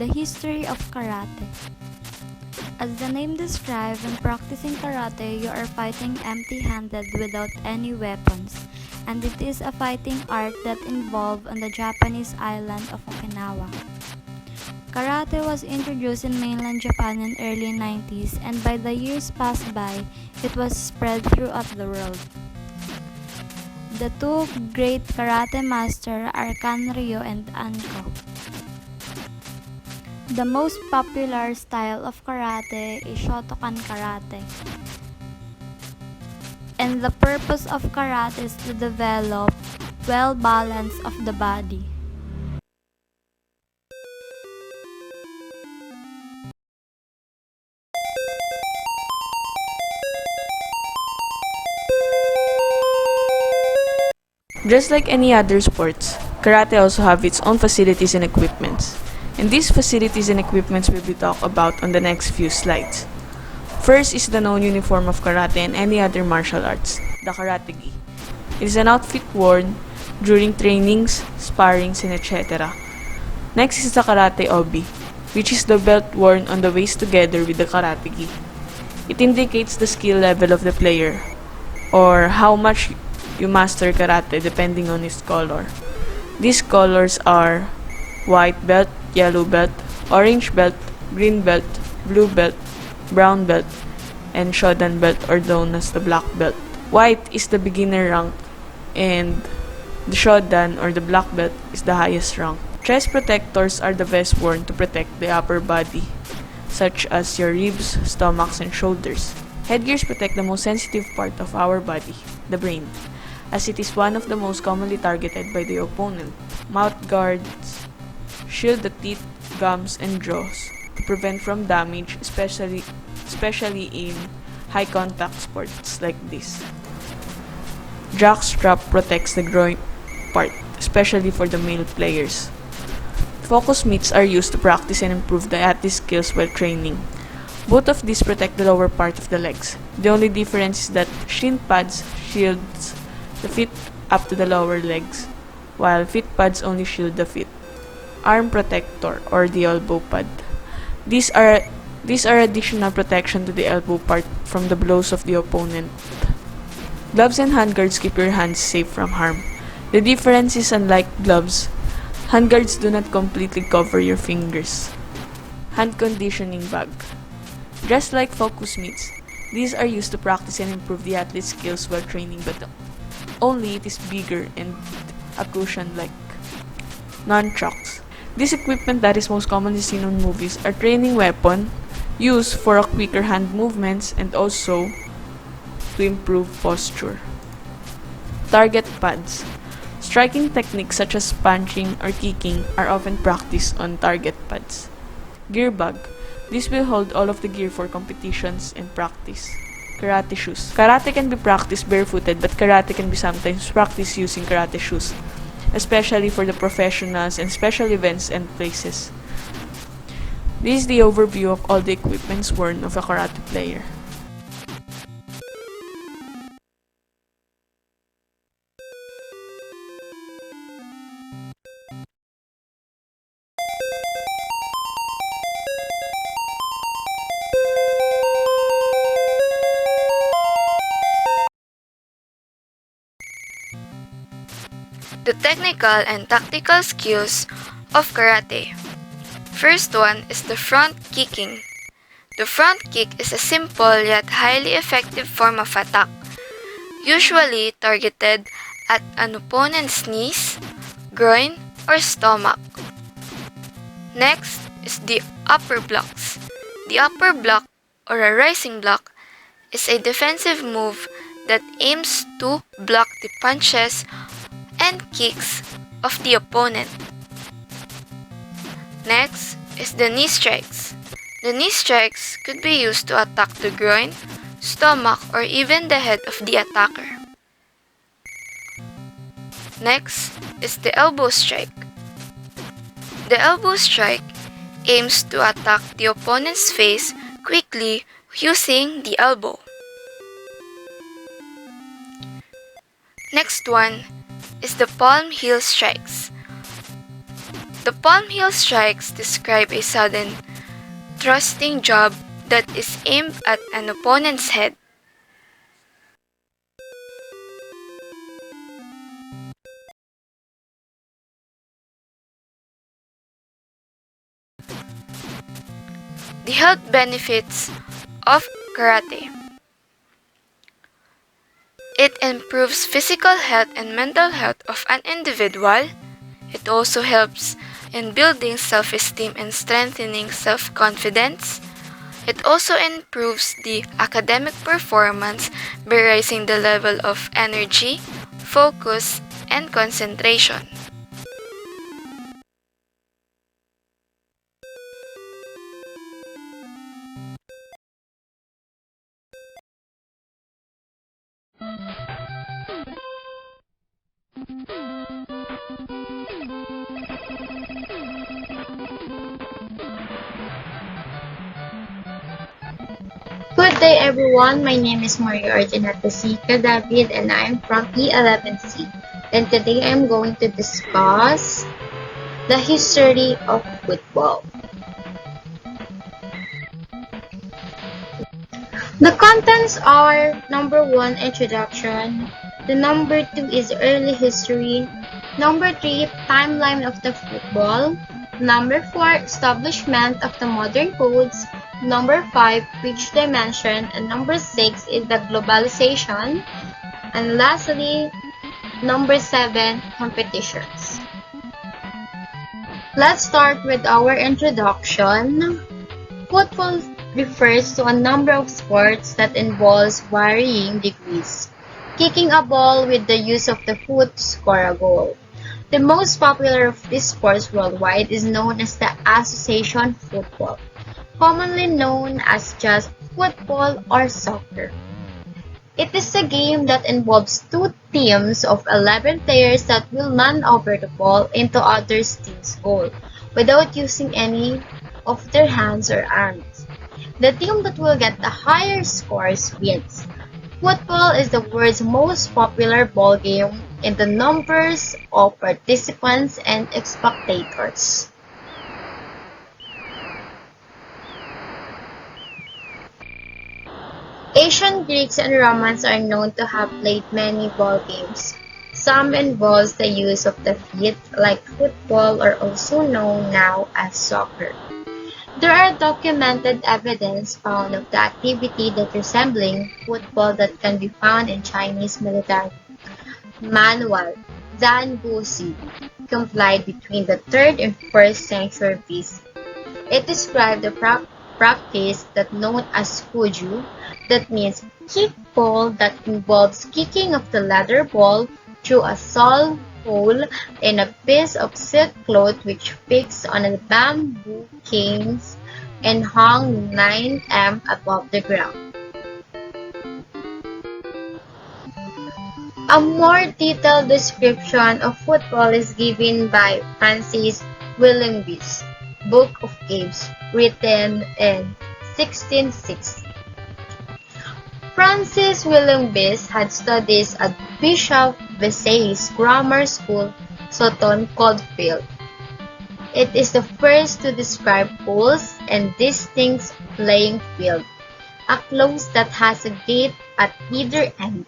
The history of karate. As the name describes, when practicing karate, you are fighting empty-handed without any weapons, and it is a fighting art that involved on the Japanese island of Okinawa. Karate was introduced in mainland Japan in early 90s, and by the years passed by, it was spread throughout the world. The two great karate masters are Kanryo and Anko. The most popular style of karate is Shotokan karate. And the purpose of karate is to develop well balance of the body. Just like any other sports, karate also have its own facilities and equipments. And these facilities and equipments will be talked about on the next few slides. First is the known uniform of karate and any other martial arts, the karate gi. It is an outfit worn during trainings, sparrings, and etc. Next is the karate obi, which is the belt worn on the waist together with the karate gi. It indicates the skill level of the player, or how much you master karate depending on its color. These colors are white belt, yellow belt, orange belt, green belt, blue belt, brown belt, and shodan belt, or known as the black belt. White is the beginner rank, and the shodan or the black belt is the highest rank. Chest protectors are the best worn to protect the upper body, such as your ribs, stomachs, and shoulders. Headgears protect the most sensitive part of our body, the brain, as it is one of the most commonly targeted by the opponent. Mouth guards shield the teeth, gums, and jaws to prevent from damage, especially in high contact sports like this. Jock strap protects the groin part, especially for the male players. Focus mitts are used to practice and improve the athlete's skills while training. Both of these protect the lower part of the legs. The only difference is that shin pads shields the feet up to the lower legs, while feet pads only shield the feet. Arm protector or the elbow pad. These are additional protection to the elbow part from the blows of the opponent. Gloves and handguards keep your hands safe from harm. The difference is, unlike gloves, handguards do not completely cover your fingers. Hand conditioning bag. Just like focus mitts, these are used to practice and improve the athlete's skills while training, but only it is bigger and a cushion like nunchucks. This equipment that is most commonly seen on movies are training weapon used for a quicker hand movements and also to improve posture. Target pads. Striking techniques such as punching or kicking are often practiced on target pads. Gear bag. This will hold all of the gear for competitions and practice. Karate shoes. Karate can be practiced barefooted, but karate can be sometimes practiced using karate shoes, especially for the professionals and special events and places. This is the overview of all the equipments worn of a karate player. The technical and tactical skills of karate. First one is the front kicking. The front kick is a simple yet highly effective form of attack, usually targeted at an opponent's knees, groin, or stomach. Next is the upper blocks. The upper block, or a rising block, is a defensive move that aims to block the punches and kicks of the opponent. Next is the knee strikes. The knee strikes could be used to attack the groin, stomach, or even the head of the attacker. Next is the elbow strike. The elbow strike aims to attack the opponent's face quickly using the elbow. Next one is the palm heel strikes. The palm heel strikes describe a sudden, thrusting jab that is aimed at an opponent's head. The health benefits of karate. It improves physical health and mental health of an individual. It also helps in building self-esteem and strengthening self-confidence. It also improves the academic performance by raising the level of energy, focus, and concentration. Good day everyone, my name is Orgineta C, Cadavid, and I am from E11C. And today I am going to discuss the history of football. The contents are: number 1, introduction. The number 2 is early history. Number 3, timeline of the football. Number 4, establishment of the modern codes. Number 5, which dimension. And number 6 is the globalization. And lastly, number 7, competitions. Let's start with our introduction. Football refers to a number of sports that involves varying degrees. Kicking a ball with the use of the foot to score a goal. The most popular of these sports worldwide is known as the association football, commonly known as just football or soccer. It is a game that involves two teams of 11 players that will run over the ball into other team's goal without using any of their hands or arms. The team that will get the higher scores wins. Football is the world's most popular ball game in the numbers of participants and spectators. Ancient Greeks and Romans are known to have played many ball games. Some involves the use of the feet, like football, or also known now as soccer. There are documented evidence found of the activity that resembling football that can be found in Chinese military manual Zanbusi, compiled between the 3rd and 1st century BC. It described the practice that known as fuju, that means kick ball, that involves kicking of the leather ball through a small hole in a piece of silk cloth which fixed on a bamboo canes and hung 9 m above the ground. A more detailed description of football is given by Francis Williams' Book of Games, written in 1660. Francis Williams had studied at Bishop Vesey's grammar school, Sutton Coldfield. It is the first to describe holes and distinct playing field, a close that has a gate at either end.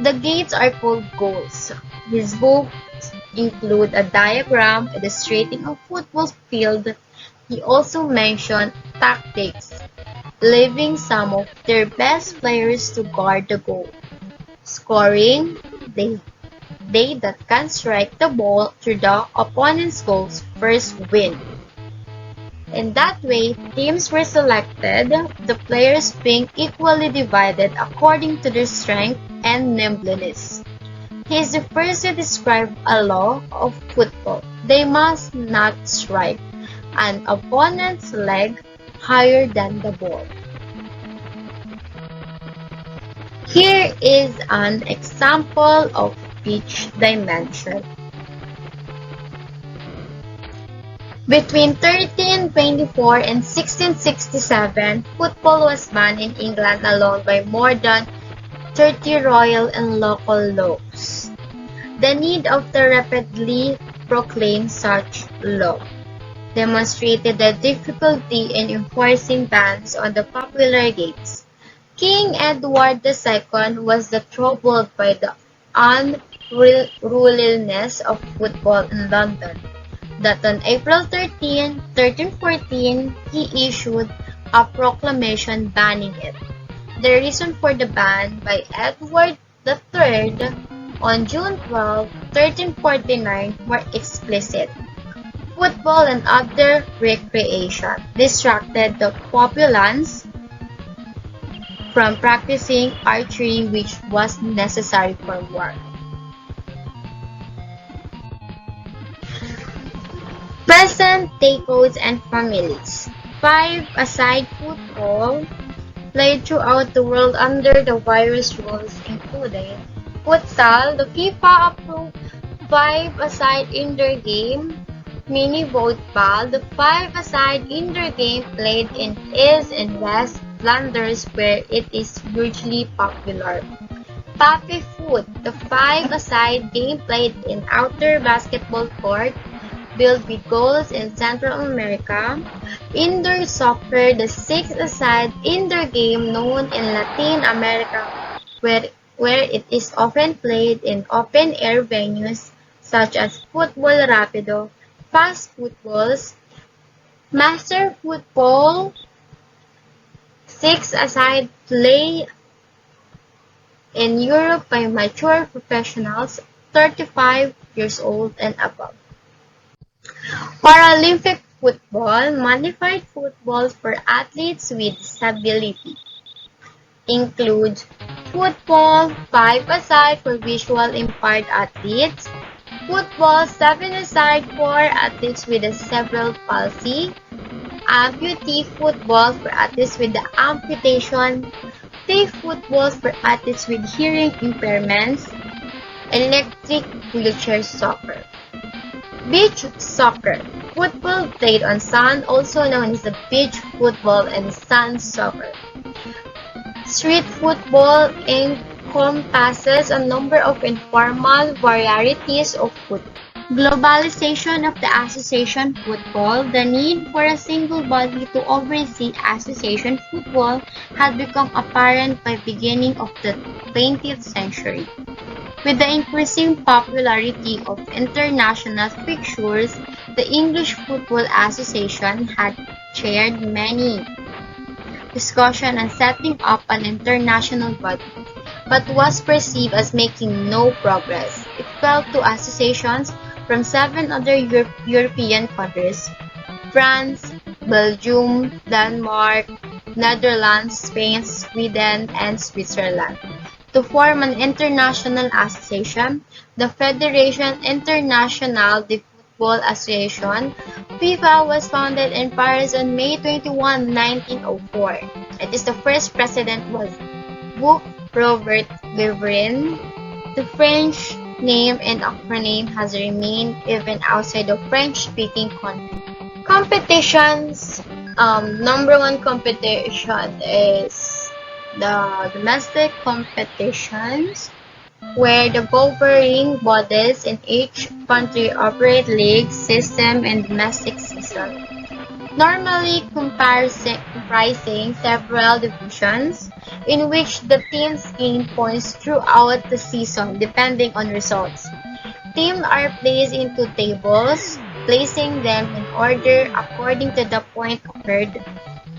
The gates are called goals. His books include a diagram illustrating a football field. He also mentioned tactics, leaving some of their best players to guard the goal. Scoring, they that can strike the ball through the opponent's goals first win. In that way, teams were selected, the players being equally divided according to their strength and nimbleness. He is the first to describe a law of football. They must not strike an opponent's leg higher than the ball. Here is an example of each dimension. Between 1324 and 1667, football was banned in England alone by more than 30 royal and local laws. The need of the rapidly proclaim such law, demonstrated the difficulty in enforcing bans on the popular games. King Edward II was troubled by the unruliness of football in London, that on April 13, 1314, he issued a proclamation banning it. The reason for the ban by Edward III on June 12, 1349 were explicit. Football and other recreation distracted the populace from practicing archery, which was necessary for war. Present-day codes and families. Five-a-side football played throughout the world under the various rules including futsal, the FIFA-approved five-a-side indoor game, mini football, the five-a-side indoor game played in East and West Flanders where it is hugely popular. Papi foot, the five-a-side game played in outdoor basketball court built with goals in Central America. Indoor soccer, the six-a-side indoor game known in Latin America where it is often played in open-air venues such as football rapido, fast footballs, master football, six-a-side play in Europe by mature professionals 35 years old and above. Paralympic football, modified football for athletes with disability, includes football, five-a-side for visual impaired athletes, football, seven-a-side for athletes with a cerebral palsy, amputee football for athletes with the amputation, play football for athletes with hearing impairments, electric wheelchair soccer. Beach soccer, football played on sand, also known as the beach football and sand soccer. Street football encompasses a number of informal varieties of football. Globalization of the association football, the need for a single body to oversee association football had become apparent by beginning of the 20th century. With the increasing popularity of international fixtures, the English Football Association had chaired many discussions on setting up an international body, but was perceived as making no progress. It fell to associations from 7 other European countries: France, Belgium, Denmark, Netherlands, Spain, Sweden, and Switzerland, to form an international association, the Fédération Internationale de Football Association. FIFA was founded in Paris on May 21, 1904. Its first president was Robert Guerin. The French name and acronym has remained even outside of French-speaking countries. Competitions. Number one competition is the domestic competitions, where the governing bodies in each country operate league system and domestic season, normally comprising several divisions, in which the teams gain points throughout the season depending on results. Teams are placed into tables, placing them in order according to the point earned.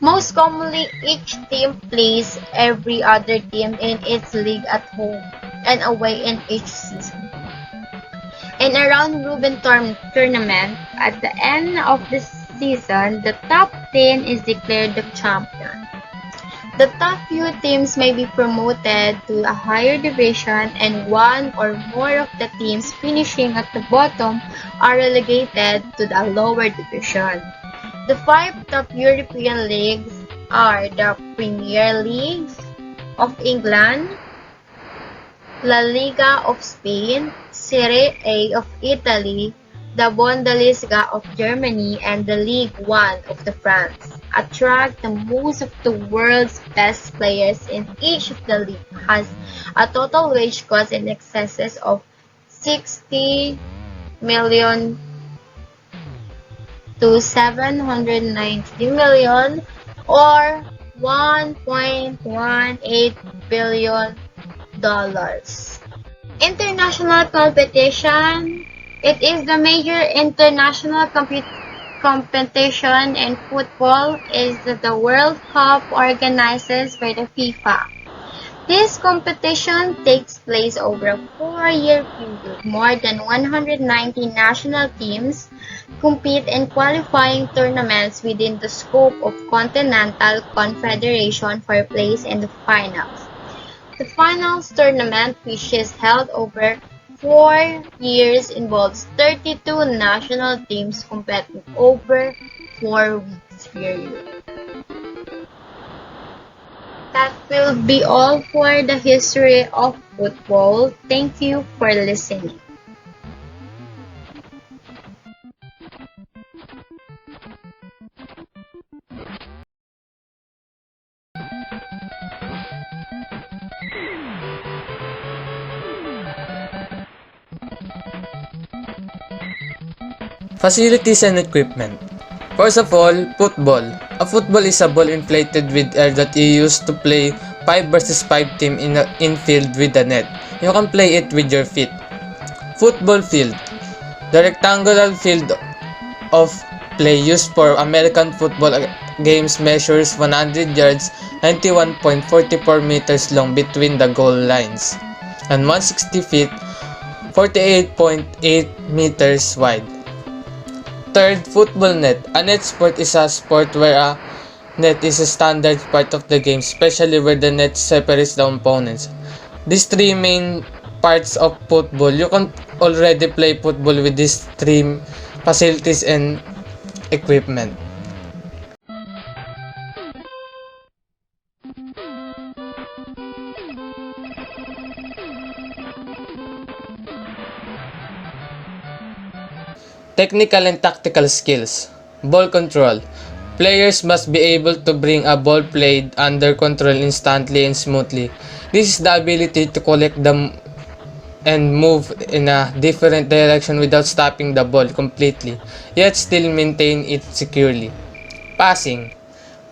Most commonly, each team plays every other team in its league at home and away in each season. In a round-robin tournament, at the end of the season, the top 10 is declared the champion. The top few teams may be promoted to a higher division, and one or more of the teams finishing at the bottom are relegated to the lower division. The 5 top European leagues are the Premier League of England, La Liga of Spain, Serie A of Italy, the Bundesliga of Germany, and the Ligue 1 of France. Attract the most of the world's best players in each of the league, has a total wage cost in excess of 60 million to 790 million or $1.18 billion. International competition. It is the major international competition in football is the World Cup organized by the FIFA. This competition takes place over a 4-year period. More than 190 national teams compete in qualifying tournaments within the scope of Continental Confederation for place in the finals. The finals tournament, which is held over 4 years, involves 32 national teams competing over 4 weeks period. That will be all for the history of football. Thank you for listening. Facilities and equipment. First of all, football. A football is a ball inflated with air that you use to play 5 versus 5 team in a infield with a net. You can play it with your feet. Football field. The rectangular field of play used for American football games measures 100 yards, 91.44 meters long between the goal lines, and 160 feet, 48.8 meters wide. Third, football net. A net sport is a sport where a net is a standard part of the game, especially where the net separates the opponents. These three main parts of football, you can already play football with these three facilities and equipment. Technical and tactical skills. Ball control. Players must be able to bring a ball played under control instantly and smoothly. This is the ability to collect them and move in a different direction without stopping the ball completely, yet still maintain it securely. Passing.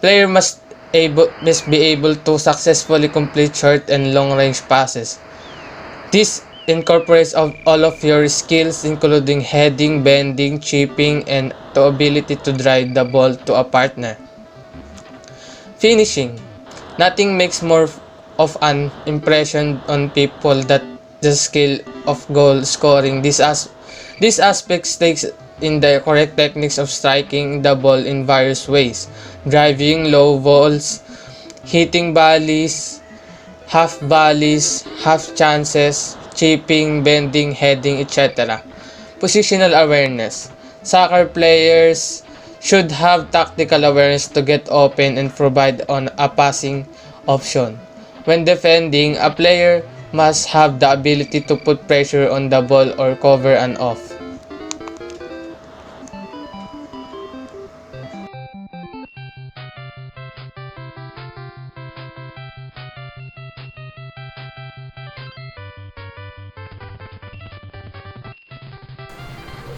Player must be able to successfully complete short and long range passes. This incorporates all of your skills including heading, bending, chipping, and the ability to drive the ball to a partner. Finishing. Nothing makes more of an impression on people than the skill of goal scoring. This aspect takes in the correct techniques of striking the ball in various ways. Driving low balls, hitting volleys, half chances, chipping, bending, heading, etc. Positional awareness. Soccer players should have tactical awareness to get open and provide on a passing option. When defending, a player must have the ability to put pressure on the ball or cover an off.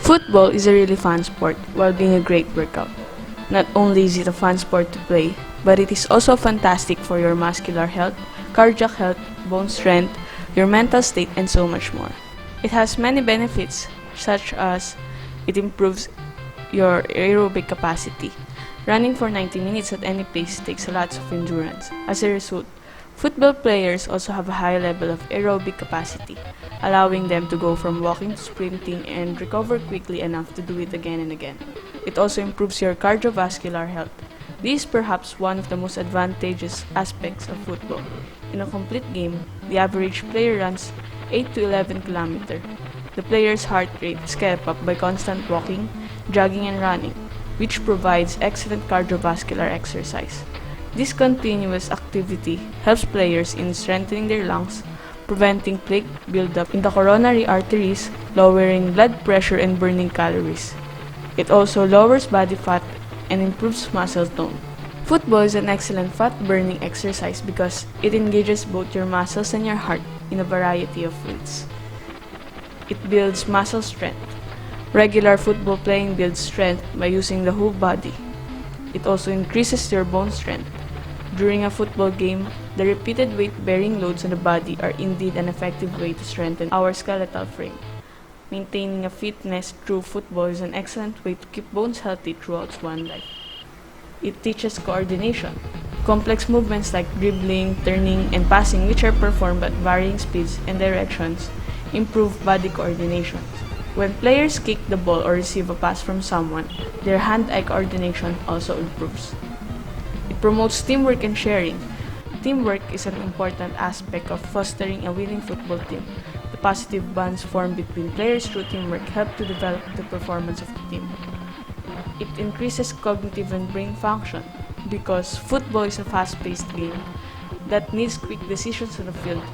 Football is a really fun sport while being a great workout. Not only is it a fun sport to play, but it is also fantastic for your muscular health, cardiac health, bone strength, your mental state, and so much more. It has many benefits, such as it improves your aerobic capacity. Running for 90 minutes at any pace takes a lot of endurance. As a result, football players also have a high level of aerobic capacity, allowing them to go from walking to sprinting and recover quickly enough to do it again and again. It also improves your cardiovascular health. This is perhaps one of the most advantageous aspects of football. In a complete game, the average player runs 8 to 11 km. The player's heart rate is kept up by constant walking, jogging, and running, which provides excellent cardiovascular exercise. This continuous activity helps players in strengthening their lungs, preventing plaque buildup in the coronary arteries, lowering blood pressure, and burning calories. It also lowers body fat and improves muscle tone. Football is an excellent fat-burning exercise because it engages both your muscles and your heart in a variety of ways. It builds muscle strength. Regular football playing builds strength by using the whole body. It also increases your bone strength. During a football game, the repeated weight-bearing loads on the body are indeed an effective way to strengthen our skeletal frame. Maintaining a fitness through football is an excellent way to keep bones healthy throughout one's life. It teaches coordination. Complex movements like dribbling, turning, and passing, which are performed at varying speeds and directions, improve body coordination. When players kick the ball or receive a pass from someone, their hand-eye coordination also improves. It promotes teamwork and sharing. Teamwork is an important aspect of fostering a winning football team. The positive bonds formed between players through teamwork help to develop the performance of the team. It increases cognitive and brain function because football is a fast-paced game that needs quick decisions on the field.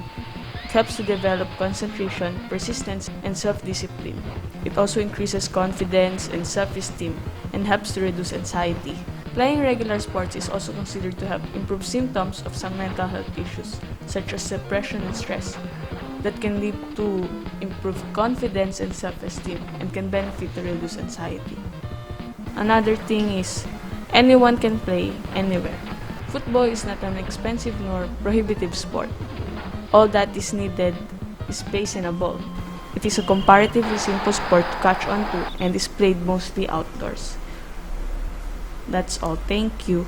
It helps to develop concentration, persistence, and self-discipline. It also increases confidence and self-esteem and helps to reduce anxiety. Playing regular sports is also considered to help improve symptoms of some mental health issues, such as depression and stress, that can lead to improved confidence and self-esteem and can benefit to reduce anxiety. Another thing is, anyone can play anywhere. Football is not an expensive nor prohibitive sport. All that is needed is space and a ball. It is a comparatively simple sport to catch on to and is played mostly outdoors. That's all. Thank you.